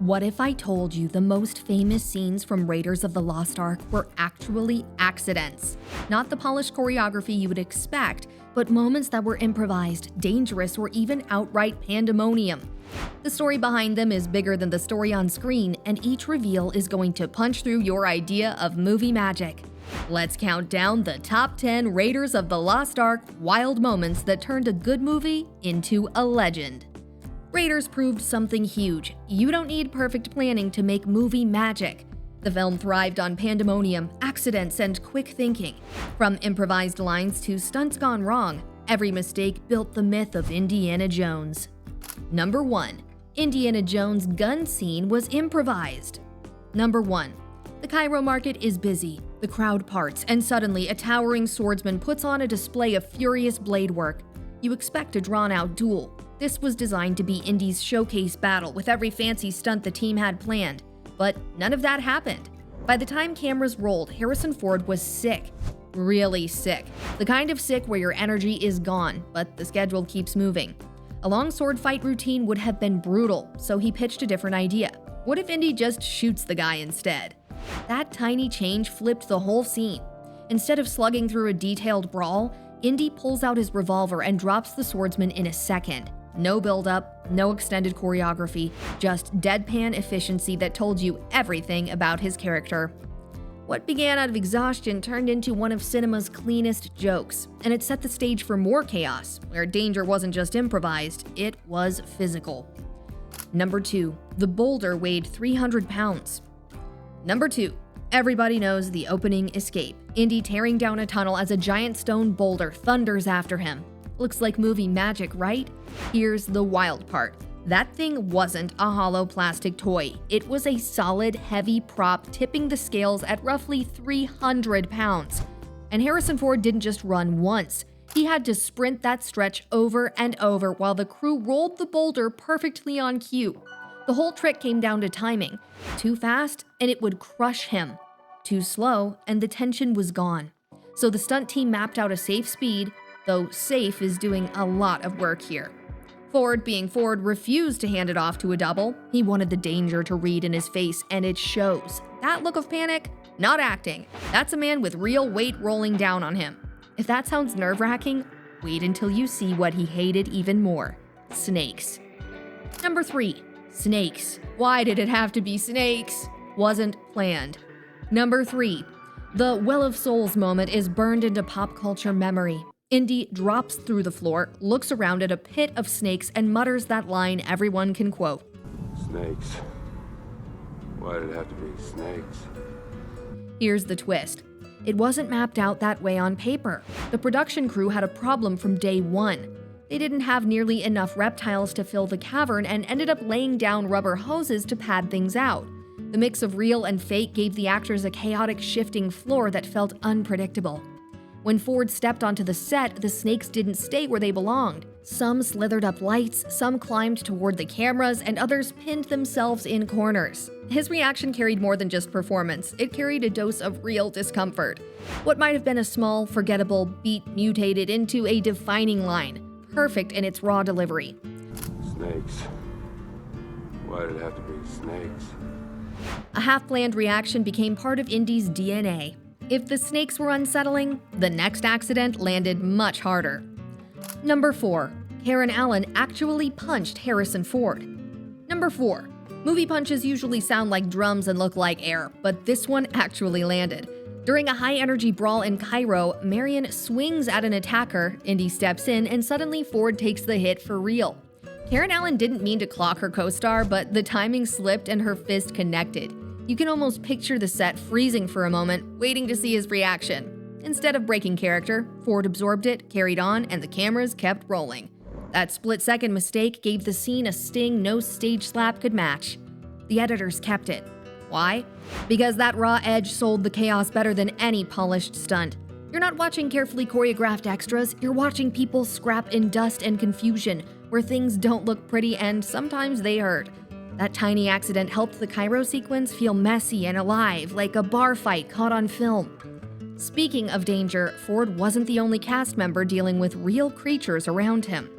What if I told you the most famous scenes from Raiders of the Lost Ark were actually accidents? Not the polished choreography you would expect, but moments that were improvised, dangerous, or even outright pandemonium. The story behind them is bigger than the story on screen, and each reveal is going to punch through your idea of movie magic. Let's count down the top 10 Raiders of the Lost Ark wild moments that turned a good movie into a legend. Raiders proved something huge. You don't need perfect planning to make movie magic. The film thrived on pandemonium, accidents, and quick thinking. From improvised lines to stunts gone wrong, every mistake built the myth of Indiana Jones. Number 1. Indiana Jones' gun scene was improvised. Number 1. The Cairo market is busy. The crowd parts, and suddenly a towering swordsman puts on a display of furious blade work. You expect a drawn-out duel. This was designed to be Indy's showcase battle with every fancy stunt the team had planned, but none of that happened. By the time cameras rolled, Harrison Ford was sick. Really sick. The kind of sick where your energy is gone, but the schedule keeps moving. A long sword fight routine would have been brutal, so he pitched a different idea. What if Indy just shoots the guy instead? That tiny change flipped the whole scene. Instead of slugging through a detailed brawl, Indy pulls out his revolver and drops the swordsman in a second. No build-up, no extended choreography, just deadpan efficiency that told you everything about his character. What began out of exhaustion turned into one of cinema's cleanest jokes, and it set the stage for more chaos, where danger wasn't just improvised, it was physical. Number 2. The boulder weighed 300 pounds. Number 2. Everybody knows the opening escape. Indy tearing down a tunnel as a giant stone boulder thunders after him. Looks like movie magic, right? Here's the wild part. That thing wasn't a hollow plastic toy. It was a solid, heavy prop tipping the scales at roughly 300 pounds. And Harrison Ford didn't just run once. He had to sprint that stretch over and over while the crew rolled the boulder perfectly on cue. The whole trick came down to timing. Too fast, and it would crush him. Too slow, and the tension was gone. So the stunt team mapped out a safe speed, though safe is doing a lot of work here. Ford, being Ford, refused to hand it off to a double. He wanted the danger to read in his face, and it shows. That look of panic? Not acting. That's a man with real weight rolling down on him. If that sounds nerve-wracking, wait until you see what he hated even more. Snakes. Number 3. Snakes. Why did it have to be snakes? Wasn't planned. Number 3. The Well of Souls moment is burned into pop culture memory. Indy drops through the floor, looks around at a pit of snakes, and mutters that line everyone can quote. Snakes. Why did it have to be snakes? Here's the twist. It wasn't mapped out that way on paper. The production crew had a problem from day one. They didn't have nearly enough reptiles to fill the cavern and ended up laying down rubber hoses to pad things out. The mix of real and fake gave the actors a chaotic, shifting floor that felt unpredictable. When Ford stepped onto the set, the snakes didn't stay where they belonged. Some slithered up lights, some climbed toward the cameras, and others pinned themselves in corners. His reaction carried more than just performance. It carried a dose of real discomfort. What might have been a small, forgettable beat mutated into a defining line, perfect in its raw delivery. Snakes. Why did it have to be snakes? A half-planned reaction became part of Indy's DNA. If the snakes were unsettling, the next accident landed much harder. Number 4. Karen Allen actually punched Harrison Ford. Number 4. Movie punches usually sound like drums and look like air, but this one actually landed. During a high-energy brawl in Cairo, Marion swings at an attacker, Indy steps in, and suddenly Ford takes the hit for real. Karen Allen didn't mean to clock her co-star, but the timing slipped and her fist connected. You can almost picture the set freezing for a moment, waiting to see his reaction. Instead of breaking character, Ford absorbed it, carried on, and the cameras kept rolling. That split-second mistake gave the scene a sting no stage slap could match. The editors kept it. Why? Because that raw edge sold the chaos better than any polished stunt. You're not watching carefully choreographed extras, you're watching people scrap in dust and confusion, where things don't look pretty and sometimes they hurt. That tiny accident helped the Cairo sequence feel messy and alive, like a bar fight caught on film. Speaking of danger, Ford wasn't the only cast member dealing with real creatures around him.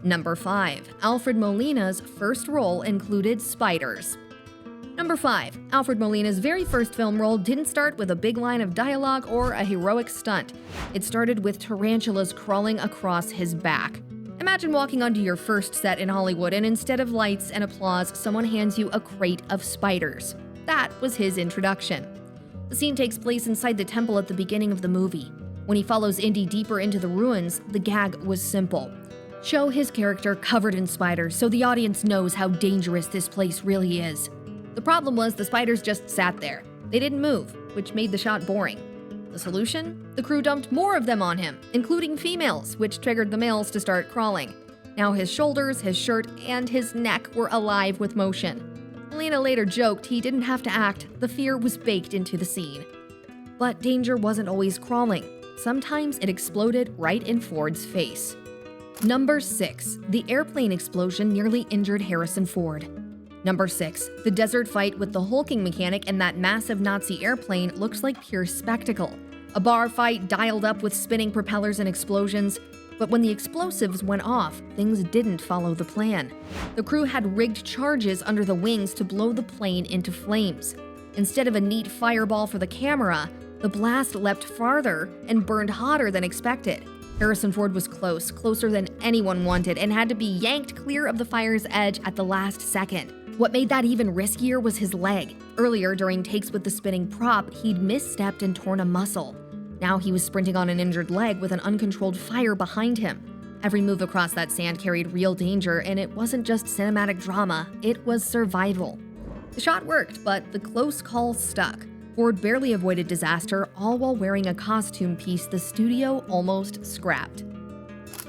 Number 5. Alfred Molina's first role included spiders. Number 5. Alfred Molina's very first film role didn't start with a big line of dialogue or a heroic stunt. It started with tarantulas crawling across his back. Imagine walking onto your first set in Hollywood and instead of lights and applause, someone hands you a crate of spiders. That was his introduction. The scene takes place inside the temple at the beginning of the movie. When he follows Indy deeper into the ruins, the gag was simple. Show his character covered in spiders so the audience knows how dangerous this place really is. The problem was the spiders just sat there. They didn't move, which made the shot boring. The solution? The crew dumped more of them on him, including females, which triggered the males to start crawling. Now his shoulders, his shirt, and his neck were alive with motion. Molina later joked he didn't have to act, the fear was baked into the scene. But danger wasn't always crawling. Sometimes it exploded right in Ford's face. Number 6. The airplane explosion nearly injured Harrison Ford. Number 6. The desert fight with the hulking mechanic and that massive Nazi airplane looks like pure spectacle. A bar fight dialed up with spinning propellers and explosions. But when the explosives went off, things didn't follow the plan. The crew had rigged charges under the wings to blow the plane into flames. Instead of a neat fireball for the camera, the blast leapt farther and burned hotter than expected. Harrison Ford was closer than anyone wanted, and had to be yanked clear of the fire's edge at the last second. What made that even riskier was his leg. Earlier, during takes with the spinning prop, he'd misstepped and torn a muscle. Now he was sprinting on an injured leg with an uncontrolled fire behind him. Every move across that sand carried real danger, and it wasn't just cinematic drama, it was survival. The shot worked, but the close call stuck. Ford barely avoided disaster, all while wearing a costume piece the studio almost scrapped.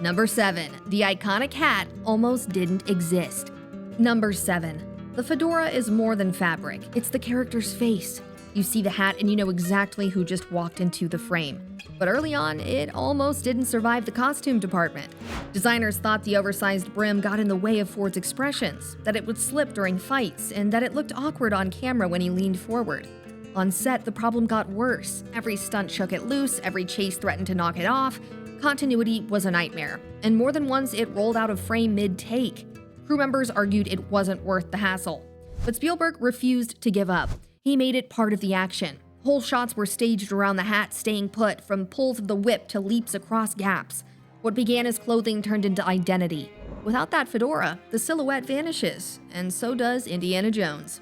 Number 7. The iconic hat almost didn't exist. Number 7. The fedora is more than fabric, it's the character's face. You see the hat and you know exactly who just walked into the frame. But early on, it almost didn't survive the costume department. Designers thought the oversized brim got in the way of Ford's expressions, that it would slip during fights, and that it looked awkward on camera when he leaned forward. On set, the problem got worse. Every stunt shook it loose, every chase threatened to knock it off. Continuity was a nightmare, and more than once it rolled out of frame mid-take. Crew members argued it wasn't worth the hassle. But Spielberg refused to give up. He made it part of the action. Whole shots were staged around the hat staying put, from pulls of the whip to leaps across gaps. What began as clothing turned into identity. Without that fedora, the silhouette vanishes, and so does Indiana Jones.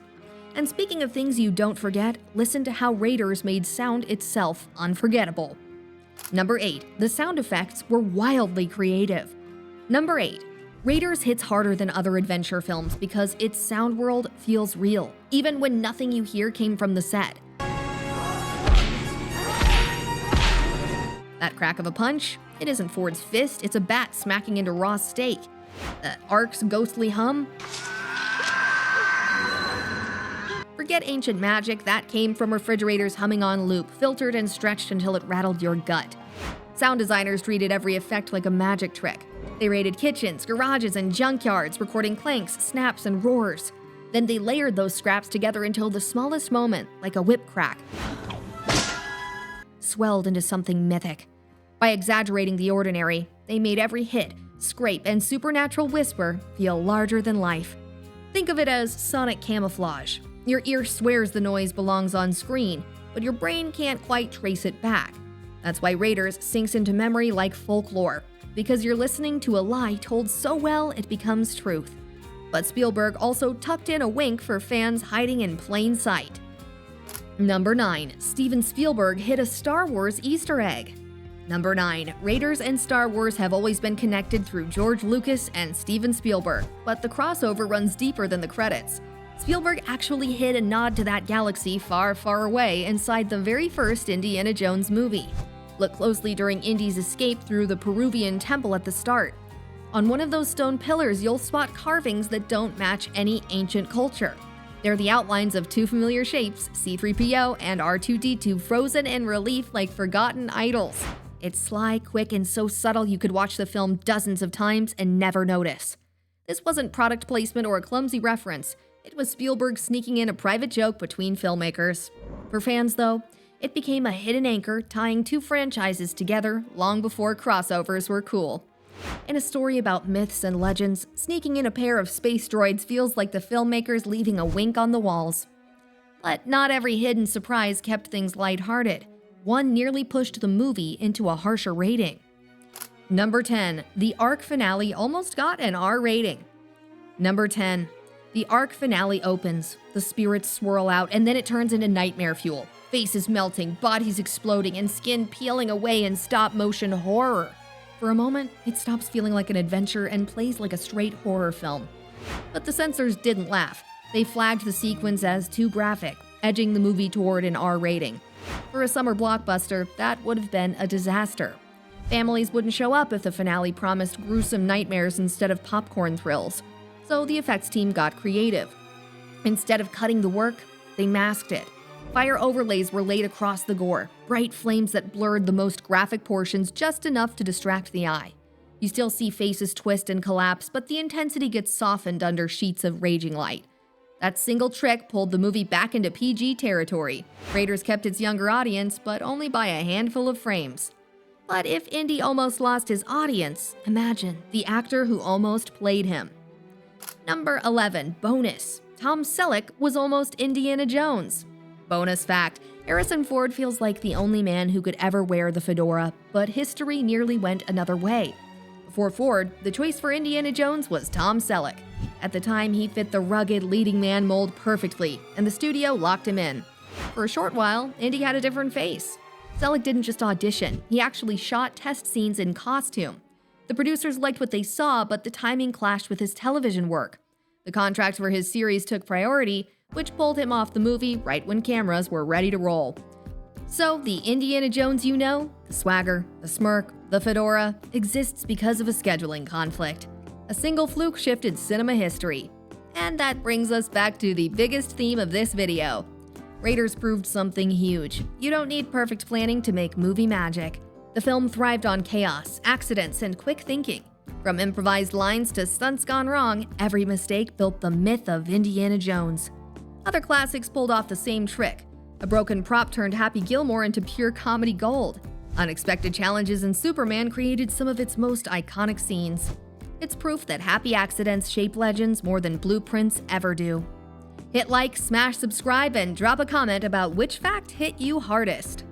And speaking of things you don't forget, listen to how Raiders made sound itself unforgettable. Number 8. The sound effects were wildly creative. Number 8. Raiders hits harder than other adventure films because its sound world feels real, even when nothing you hear came from the set. That crack of a punch? It isn't Ford's fist, it's a bat smacking into raw steak. That Ark's ghostly hum? Forget ancient magic, that came from refrigerators humming on loop, filtered and stretched until it rattled your gut. Sound designers treated every effect like a magic trick. They raided kitchens, garages, and junkyards, recording clanks, snaps, and roars. Then they layered those scraps together until the smallest moment, like a whip crack, swelled into something mythic. By exaggerating the ordinary, they made every hit, scrape, and supernatural whisper feel larger than life. Think of it as sonic camouflage. Your ear swears the noise belongs on screen, but your brain can't quite trace it back. That's why Raiders sinks into memory like folklore, because you're listening to a lie told so well it becomes truth. But Spielberg also tucked in a wink for fans hiding in plain sight. Number 9. Steven Spielberg hit a Star Wars Easter egg. Number 9. Raiders and Star Wars have always been connected through George Lucas and Steven Spielberg, but the crossover runs deeper than the credits. Spielberg actually hid a nod to that galaxy far, far away inside the very first Indiana Jones movie. Look closely during Indy's escape through the Peruvian temple at the start. On one of those stone pillars, you'll spot carvings that don't match any ancient culture. They're the outlines of two familiar shapes, C-3PO and R2-D2, frozen in relief like forgotten idols. It's sly, quick, and so subtle you could watch the film dozens of times and never notice. This wasn't product placement or a clumsy reference. It was Spielberg sneaking in a private joke between filmmakers. For fans, though, it became a hidden anchor tying two franchises together long before crossovers were cool. In a story about myths and legends, sneaking in a pair of space droids feels like the filmmakers leaving a wink on the walls. But not every hidden surprise kept things lighthearted. One nearly pushed the movie into a harsher rating. Number 10. The Ark finale almost got an R rating. Number 10. The Ark finale opens, the spirits swirl out, and then it turns into nightmare fuel. Faces melting, bodies exploding, and skin peeling away in stop-motion horror. For a moment, it stops feeling like an adventure and plays like a straight horror film. But the censors didn't laugh. They flagged the sequence as too graphic, edging the movie toward an R rating. For a summer blockbuster, that would have been a disaster. Families wouldn't show up if the finale promised gruesome nightmares instead of popcorn thrills. So the effects team got creative. Instead of cutting the work, they masked it. Fire overlays were laid across the gore, bright flames that blurred the most graphic portions just enough to distract the eye. You still see faces twist and collapse, but the intensity gets softened under sheets of raging light. That single trick pulled the movie back into PG territory. Raiders kept its younger audience, but only by a handful of frames. But if Indy almost lost his audience, imagine the actor who almost played him. Number 11. Bonus. Tom Selleck was almost Indiana Jones. Bonus fact, Harrison Ford feels like the only man who could ever wear the fedora, but history nearly went another way. Before Ford, the choice for Indiana Jones was Tom Selleck. At the time, he fit the rugged leading man mold perfectly, and the studio locked him in. For a short while, Indy had a different face. Selleck didn't just audition, he actually shot test scenes in costume. The producers liked what they saw, but the timing clashed with his television work. The contract for his series took priority, which pulled him off the movie right when cameras were ready to roll. So, the Indiana Jones you know, the swagger, the smirk, the fedora, exists because of a scheduling conflict. A single fluke shifted cinema history. And that brings us back to the biggest theme of this video. Raiders proved something huge. You don't need perfect planning to make movie magic. The film thrived on chaos, accidents, and quick thinking. From improvised lines to stunts gone wrong, every mistake built the myth of Indiana Jones. Other classics pulled off the same trick. A broken prop turned Happy Gilmore into pure comedy gold. Unexpected challenges in Superman created some of its most iconic scenes. It's proof that happy accidents shape legends more than blueprints ever do. Hit like, smash subscribe, and drop a comment about which fact hit you hardest.